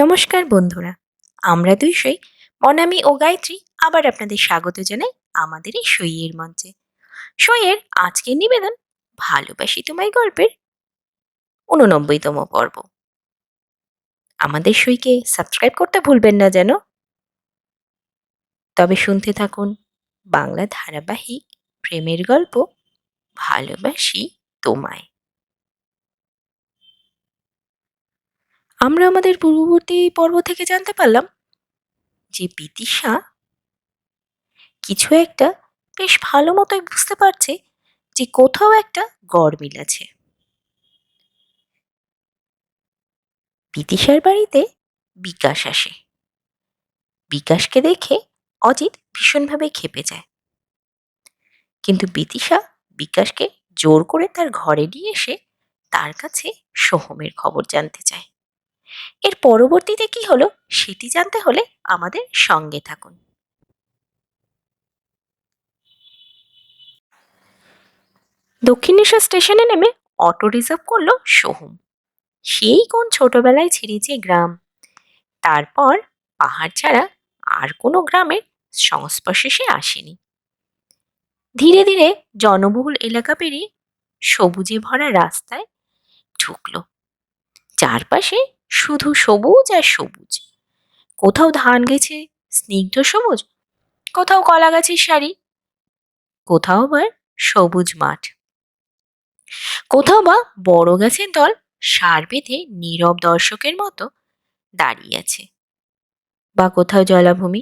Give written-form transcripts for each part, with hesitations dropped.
নমস্কার বন্ধুরা, আমরা দুই সই মনামি ও গায়ত্রী আবার আপনাদের স্বাগত জানাই আমাদের এই সইয়ের মঞ্চে। সইয়ের আজকের নিবেদন ভালোবাসি তোমায় গল্পের 89তম পর্ব। আমাদের সইকে সাবস্ক্রাইব করতে ভুলবেন না যেন। তবে শুনতে থাকুন বাংলা ধারাবাহিক প্রেমের গল্প ভালোবাসি তোমায়। আমরা আমাদের পূর্ববর্তী পর্ব থেকে জানতে পারলাম যে বিদিশা কিছু একটা বেশ ভালো মতোই বুঝতে পারছে যে কোথাও একটা গরমিল আছে। বিদিশার বাড়িতে বিকাশ আসে। বিকাশকে দেখে অজিত ভীষণভাবে ক্ষেপে যায়, কিন্তু বিদিশা বিকাশকে জোর করে তার ঘরে নিয়ে এসে তার কাছে সোহমের খবর জানতে চায়। এর পরবর্তীতে কি হলো সেটি জানতে হলে আমাদের সঙ্গে থাকুন। দক্ষিণেশ্বর স্টেশনে নেমে অটো রিজার্ভ করলো সোহম। সেই কোন ছোটবেলায় ছেড়েছে গ্রাম, তারপর পাহাড় ছাড়া আর কোনো গ্রামের সংস্পর্শে সে আসেনি। ধীরে ধীরে জনবহুল এলাকা পেরিয়ে সবুজে ভরা রাস্তায় ঢুকলো। চারপাশে শুধু সবুজ আর সবুজ। কোথাও ধান গেছে স্নিগ্ধ সবুজ, কোথাও কলা গাছের সারি, কোথাও আবার সবুজ মাঠ, কোথাও বা বড় গাছের দল সার বেঁধে নীরব দর্শকের মতো দাঁড়িয়ে আছে, বা কোথাও জলাভূমি,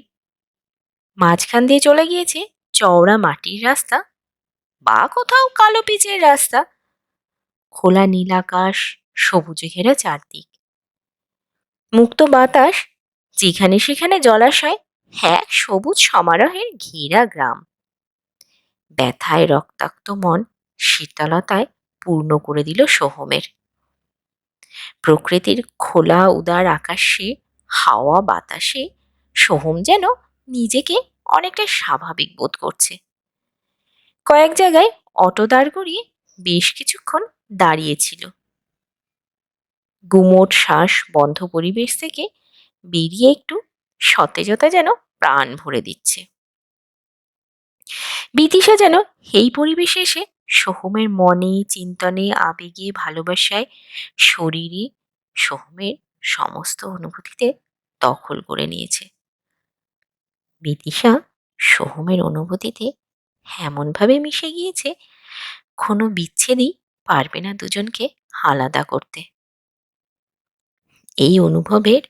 মাঝখান দিয়ে চলে গিয়েছে চওড়া মাটির রাস্তা, বা কোথাও কালো পিচের রাস্তা। খোলা নীল আকাশ, সবুজে ঘেরা চারদিক, মুক্ত বাতাস, যেখানে সেখানে জলাশয়, এক সবুজ সমারোহের ঘেরা গ্রাম। ব্যথায় রক্তাক্ত মন শীতলতায় পূর্ণ করে দিল সোহমের। প্রকৃতির খোলা উদার আকাশে, হাওয়া বাতাসে সোহম যেন নিজেকে অনেকটা স্বাভাবিক বোধ করছে। কয়েক জায়গায় অটো দাঁড় করিয়ে বেশ কিছুক্ষণ দাঁড়িয়েছিল। গুমোট শ্বাস বন্ধ পরিবেশ থেকে বেরিয়ে একটু সতেজতা যেন প্রাণ ভরে দিচ্ছে। বিদিশা যেন এই পরিবেশে এসে সোহমের মনে, চিন্তনে, আবেগে, ভালোবাসায়, শরীরে সোহমের সমস্ত অনুভূতিতে দখল করে নিয়েছে। বিদিশা সোহমের অনুভূতিতে এমনভাবে মিশে গিয়েছে কোনো বিচ্ছেদই পারবে না দুজনকে আলাদা করতে। এই অনুভবের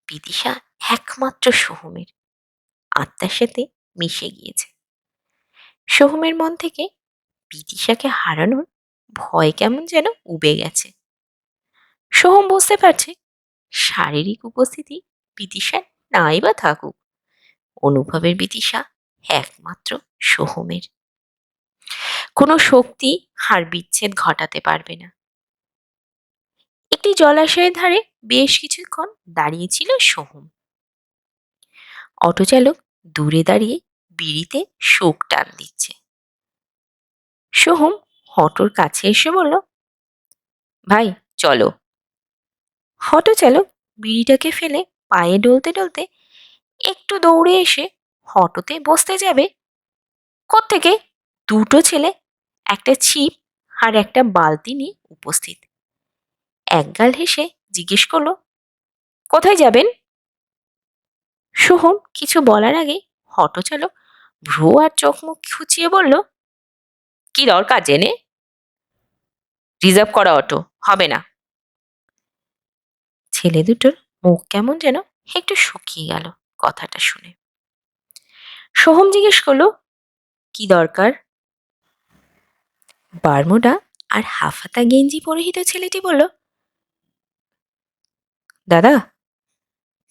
বিদিশা একমাত্র সোহমের আত্মার সাথে মিশে গিয়েছে। সোহমের মন থেকে বিদিশাকে হারানোর ভয় কেমন যেন উবে গেছে। সোহম বুঝতে পারছে শারীরিক উপস্থিতি বিদিশার নাই বা থাকুক, অনুভবের বিদিশা একমাত্র সোহমের। কোনো শক্তি হার বিচ্ছেদ ঘটাতে পারবে না। একটি জলাশয়ের ধারে বেশ কিছুক্ষণ দাঁড়িয়েছিল সোহম। অটো চালক দূরে দাঁড়িয়ে বিড়িতে শোক টান দিচ্ছে। সোহম অটোর কাছে এসে বলল, ভাই চলো। অটো চালক বিড়িটাকে ফেলে পায়ে ডলতে ডলতে একটু দৌড়ে এসে অটোতে বসতে যাবে, কোত্থেকে দুটো ছেলে একটা ছিপ আর একটা বালতি নিয়ে উপস্থিত। একগাল হেসে জিজ্ঞেস করলো, কোথায় যাবেন? সোহম কিছু বলার আগে অটো চালক ভ্রু আর চোখ মুখ খুঁচিয়ে বলল, কি দরকার জেনে? রিজার্ভ করা অটো, হবে না। ছেলে দুটোর মুখ কেমন যেন একটু শুকিয়ে গেল কথাটা শুনে। সোহম জিজ্ঞেস করলো, কি দরকার? বারমুডা আর হাফহাতা গেঞ্জি পরিহিত ছেলেটি বলল, দাদা,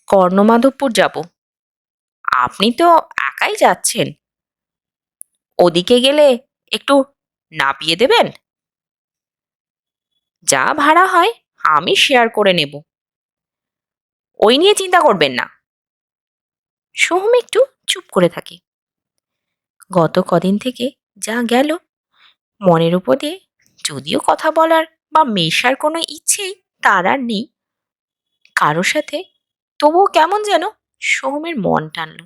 কর্ণমাধবপুর যাব। আপনি তো একাই যাচ্ছেন, ওদিকে গেলে একটু নাপিয়ে দেবেন? যা ভাড়া হয় আমি শেয়ার করে নেব, ওই নিয়ে চিন্তা করবেন না। সোহম একটু চুপ করে থাকে। গত কদিন থেকে যা গেল মনের উপর দিয়ে যদিও কথা বলার বা মেশার কোনো ইচ্ছেই তার আর নেই, কারোর সাথে, তবুও কেমন যেন সোহমের মন টানলো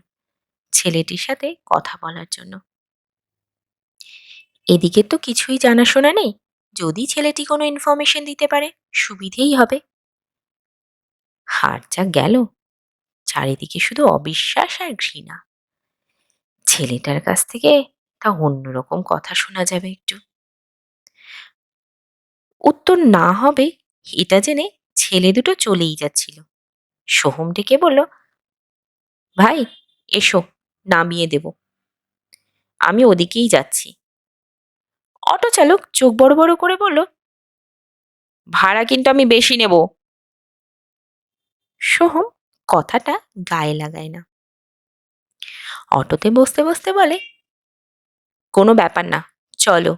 ছেলেটির সাথে কথা বলার জন্য। এদিকে তো কিছুই জানাশোনা নেই, যদি ছেলেটি কোনো ইনফরমেশন দিতে পারে সুবিধেই হবে। হাট যা গেল, চারিদিকে শুধু অবিশ্বাস আর ঘৃণা। ছেলেটার কাছ থেকে তা অন্যরকম কথা শোনা যাবে একটু। উত্তর না হবে এটা জেনে ছেলে দুটো চলেই যাচ্ছিল। সোহম ডেকে বলল, ভাই এসো, নামিয়ে দেব, আমি ওদিকেই যাচ্ছি। অটো চালক চোখ বড় বড় করে বলল, ভাড়া কিন্তু আমি বেশি নেব। সোহম কথাটা গায়ে লাগায় না। অটোতে বসতে বসতে বলে, কোনো ব্যাপার না, চলো।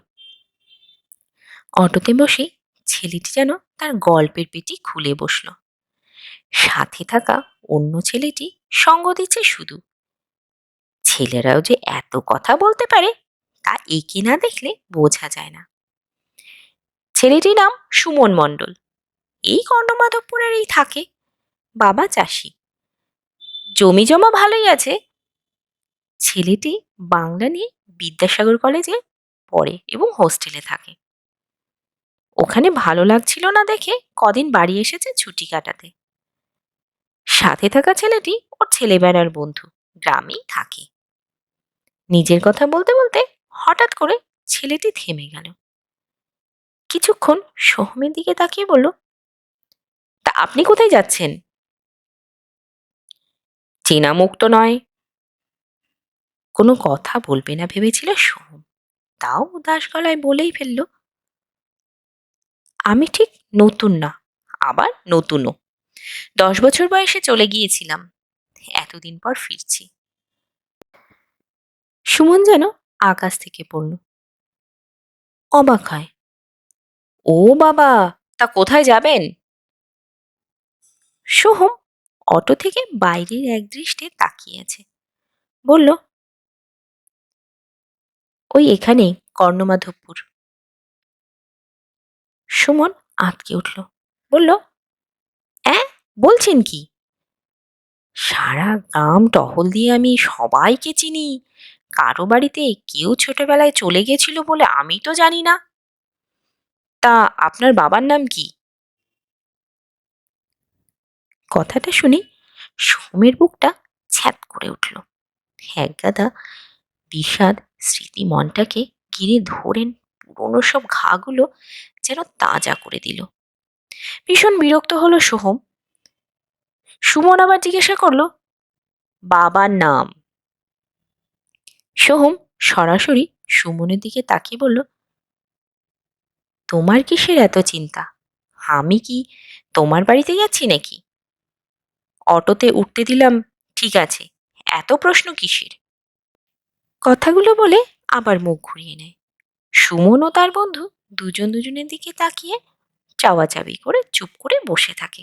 অটোতে বসে ছেলেটি যেন তার গল্পের পেটি খুলে বসলো। সাথে থাকা অন্য ছেলেটি সঙ্গ দিচ্ছে শুধু। ছেলেরাও যে এত কথা বলতে পারে তা একে না দেখলে বোঝা যায় না। ছেলেটির নাম সুমন মণ্ডল, এই কর্ণমাধবপুরেরই থাকে। বাবা চাষি, জমি জমা ভালোই আছে। ছেলেটি বাংলা নিয়ে বিদ্যাসাগর কলেজে পড়ে এবং হোস্টেলে থাকে। ওখানে ভালো লাগছিল না দেখে কদিন বাড়ি এসেছে ছুটি কাটাতে। সাথে থাকা ছেলেটি ওর ছেলেবেলার বন্ধু, গ্রামেই থাকে। নিজের কথা বলতে বলতে হঠাৎ করে ছেলেটি থেমে গেল। কিছুক্ষণ সোহমের দিকে তাকিয়ে বলল, তা আপনি কোথায় যাচ্ছেন? চেনা মুখ তো নয়। কোনো কথা বলবে না ভেবেছিল সোহম, তাও উদাস গলায় বলেই ফেলল, আমি ঠিক নতুন না, আবার নতুনও। 10 বছর বয়সে চলে গিয়েছিলাম, এতদিন পর ফিরছি। সুমন যেন আকাশ থেকে পড়ল, অবাক হয়। ও বাবা, তা কোথায় যাবেন? সোহম অটো থেকে বাইরের এক দৃষ্টে তাকিয়ে আছে, বলল, ওই এখানেই, কর্ণমাধবপুর। সুমন আঁতকে উঠল, বলল, অ্যাঁ, বলছেন কি? সারা গ্রাম টহল দিয়ে আমি সবাইকে চিনি, কারো বাড়িতে কেউ ছোটবেলায় চলে গেছিল বলে আমি তো জানি না। তা আপনার বাবার নাম কি? কথাটা শুনে সোমের বুকটা ছ্যাঁত করে উঠল। একগাদা বিষাদ স্মৃতি মনটাকে ঘিরে ধরেন, পুরনো সব ঘাগুলো যেন তাজা করে দিল। ভীষণ বিরক্ত হলো সোহম। সুমন আবার জিজ্ঞাসা করলো, বাবার নাম? সোহম সরাসরি সুমনের দিকে তাকিয়ে বলল, তোমার কিসের এত চিন্তা? আমি কি তোমার বাড়িতে যাচ্ছি নাকি? অটোতে উঠতে দিলাম, ঠিক আছে, এত প্রশ্ন কিসের? কথাগুলো বলে আবার মুখ ঘুরিয়ে নেয়। সুমন ও তার বন্ধু দুজন দুজনের দিকে তাকিয়ে চাওয়াচাবি করে চুপ করে বসে থাকে।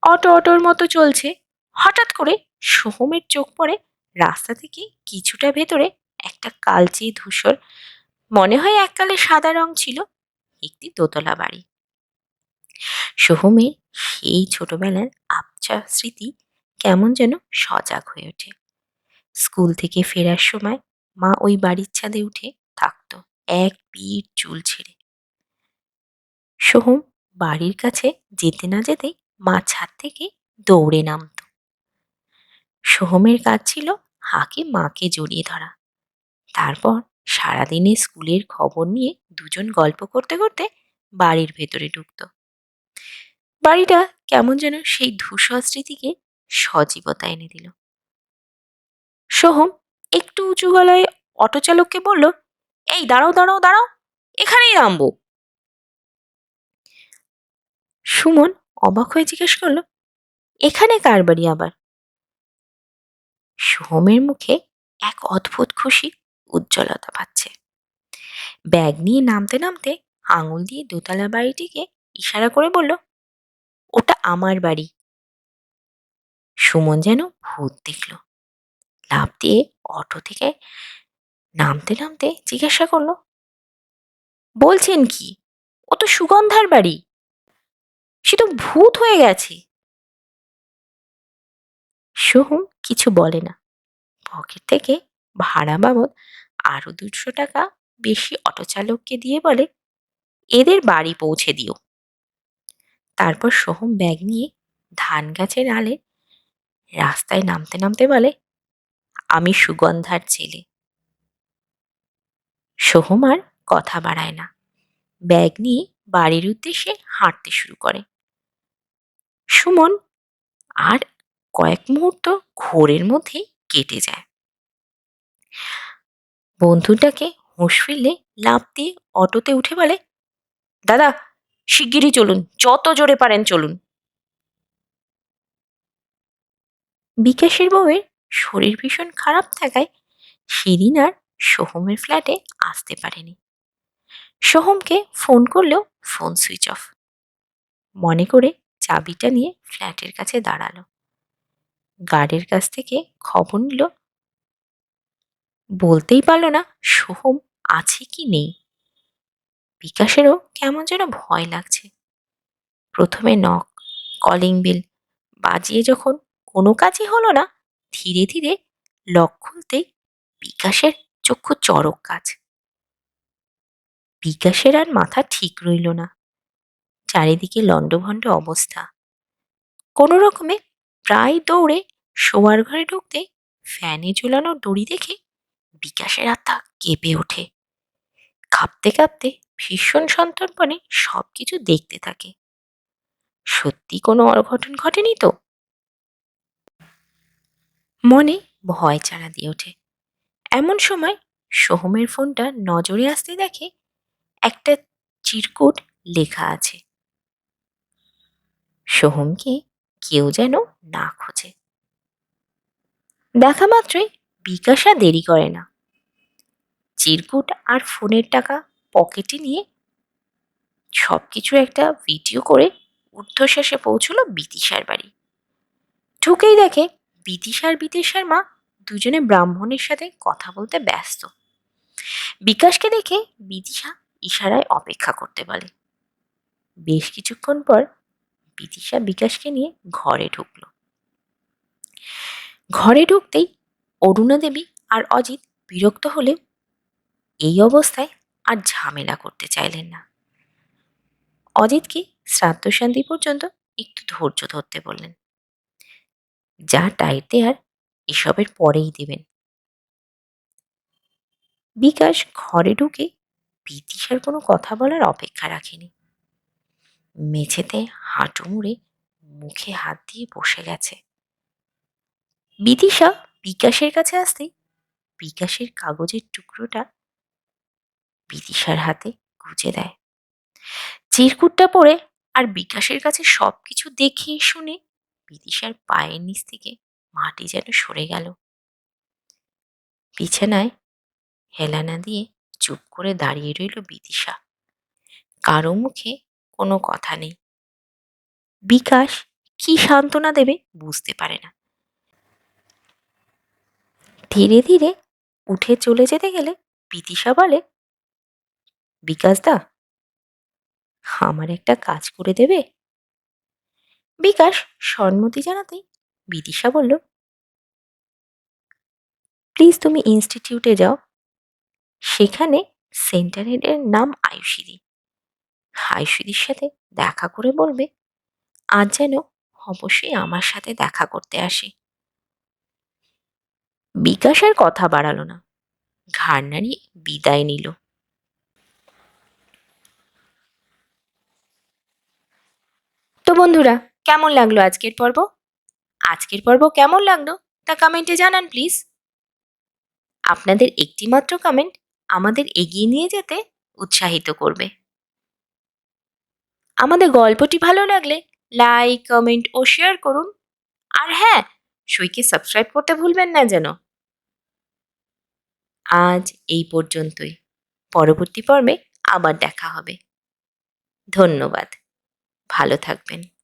অটোর মতো চলছে। হঠাৎ করে সোহমের চোখ পড়ে রাস্তা থেকে কিছুটা ভেতরে একটা কালচে ধূসর, মনে হয় এককালে সাদা রং ছিল, একটি দোতলা বাড়ি। সোহমের সেই ছোটবেলার আবছা স্মৃতি কেমন যেন সজাগ হয়ে ওঠে। স্কুল থেকে ফেরার সময় মা ওই বাড়ির ছাদে উঠে থাকতো এক পিঠ চুল ছেড়ে। সোহম বাড়ির কাছে যেতে না যেতেই মা ছাদ থেকে দৌড়ে নামতো। সোহমের কাজ ছিল হাঁকে মাকে জড়িয়ে ধরা। তারপর সারাদিনে স্কুলের খবর নিয়ে দুজন গল্প করতে করতে বাড়ির ভেতরে ঢুকতো। বাড়িটা কেমন যেন সেই ধূসর স্মৃতিকে সজীবতা এনে দিল। সোহম একটু উঁচু গলায় অটো চালককে বলল, এই দাঁড়াও দাঁড়াও দাঁড়াও, এখানেই নামবো। সুমন অবাক হয়ে জিজ্ঞেস করলো, এখানে কার বাড়ি আবার? সোহমের মুখে এক অদ্ভুত খুশি উজ্জ্বলতা পাচ্ছে। ব্যাগ নিয়ে নামতে নামতে আঙুল দিয়ে দোতলা বাড়িটিকে ইশারা করে বলল, ওটা আমার বাড়ি। সুমন যেন ভূত দেখল, লাফ দিয়ে অটো থেকে নামতে নামতে জিজ্ঞাসা করলো, বলছেন কি? ও তো সুগন্ধার বাড়ি। সে তো ভূত হয়ে গেছে। সোহম কিছু বলে না। পকেট থেকে ভাড়া বাবদ আরো 200 টাকা বেশি অটো চালককে দিয়ে বলে, এদের বাড়ি পৌঁছে দিও। তারপর সোহম ব্যাগ নিয়ে ধান গাছের আলে রাস্তায় নামতে নামতে বলে, আমি সুগন্ধার ছেলে। সোহম আর কথা বাড়ায় না, ব্যাগ নিয়ে বাড়ির উদ্দেশ্যে হাঁটতে শুরু করে। সুমন আর কয়েক মুহূর্ত ঘোরের মধ্যেই কেটে যায়। বন্ধুটাকে হুঁশ ফিরলে লাফ দিয়ে অটোতে উঠে বলে, দাদা শিগগিরই চলুন, যত জোরে পারেন চলুন। বিকাশের বউয়ের শরীর ভীষণ খারাপ থাকায় সেদিন আর সোহমের ফ্ল্যাটে আসতে পারেনি। সোহমকে ফোন করলেও ফোন সুইচ অফ। মনে করে চাবিটা নিয়ে ফ্ল্যাটের কাছে দাঁড়ালো। গার্ডের কাছ থেকে খবর নিল, বলতেই পারল না সোহম আছে কি নেই। বিকাশেরও কেমন যেন ভয় লাগছে। প্রথমে নক, কলিং বেল বাজিয়ে যখন কোনো কাজই হলো না, ধীরে ধীরে লক খুলতেই বিকাশের চক্ষু চড়ক কাজ। বিকাশের আর মাথা ঠিক রইল না। চারিদিকে লণ্ডভণ্ড অবস্থা। কোনো রকমে প্রায় দৌড়ে শোয়ার ঘরে ঢুকতে ফ্যানে ঝুলানো দড়ি দেখে বিকাশের আত্মা কেঁপে ওঠে। কাঁপতে কাঁপতে ভীষণ সন্তর্পণে সবকিছু দেখতে থাকে। সত্যি কোনো অঘটন ঘটেনি তো? মনে ভয় চারা দিয়ে ওঠে। এমন সময় সোহমের ফোনটা নজরে আসতে দেখে একটা চিরকুট লেখা আছে, সোহমকে কেউ যেন না খোঁজে। দেখা মাত্রই বিকাশ আর দেরি করে না। চিরকুট আর ফোনের টাকা পকেটে নিয়ে সবকিছু একটা ভিডিও করে ঊর্ধ্বশ্বাসে পৌঁছলো বিদিশার বাড়ি। ঢুকেই দেখে বিদিশার বিদিশার মা দুজনে ব্রাহ্মণের সাথে কথা বলতে ব্যস্ত। বিকাশকে দেখে বিদিশা ইশারায় অপেক্ষা করতে বলে। বেশ কিছুক্ষণ পর বিদিশা বিকাশকে নিয়ে ঘরে ঢুকলো। ঘরে ঢুকতেই অরুণা দেবী আর অজিত বিরক্ত হলেও এই অবস্থায় আর ঝামেলা করতে চাইলেন না। অজিতকে শ্রাদ্ধ শান্তি পর্যন্ত একটু ধৈর্য ধরতে বললেন। যা টাইট দেয়ার এসবের পরেই দেবেন। বিকাশ ঘরে ঢুকে বিদিশার কোনো কথা বলার অপেক্ষা রাখেনি। মেঝেতে হাঁটু মুড়ে মুখে হাত দিয়ে বসে গেছে। বিদিশা বিকাশের কাছে আসতেই বিকাশের কাগজের টুকরোটা বিদিশার হাতে গুজে দেয়। চিরকুটটা পড়ে আর বিকাশের কাছে সবকিছু দেখে শুনে বিদিশার পায়ের নিচ থেকে মাটি যেন সরে গেল। বিছানায় হেলানা দিয়ে চুপ করে দাঁড়িয়ে রইল বিদিশা। কারো মুখে কোনো কথা নেই। বিকাশ কি সান্ত্বনা দেবে বুঝতে পারে না। ধীরে ধীরে উঠে চলে যেতে গেলে বিদিশা বলে, বিকাশ দা, আমার একটা কাজ করে দেবে? বিকাশ সম্মতি জানাতেই বিদিশা বলল, প্লিজ তুমি ইনস্টিটিউটে যাও, সেখানে সেন্টার হেডের নাম আয়ুষিদি। আয়ুষিদির সাথে দেখা করে বলবে আজ যেন অবশ্যই আমার সাথে দেখা করতে আসে। বিকাশ আর কথা বাড়ালো না, ঘাড় নাড়িয়ে বিদায় নিল। তো বন্ধুরা, কেমন লাগলো আজকের পর্ব? আজকের পর্ব কেমন লাগলো তা কমেন্টে জানান প্লিজ। আপনাদের একটিমাত্র কমেন্ট আমাদের এগিয়ে নিয়ে যেতে উৎসাহিত করবে। আমাদের গল্পটি ভালো লাগলে লাইক, কমেন্ট ও শেয়ার করুন। আর হ্যাঁ, সইকে সাবস্ক্রাইব করতে ভুলবেন না যেন। আজ এই পর্যন্তই। পরবর্তী পর্বে আবার দেখা হবে। ধন্যবাদ। ভালো থাকবেন।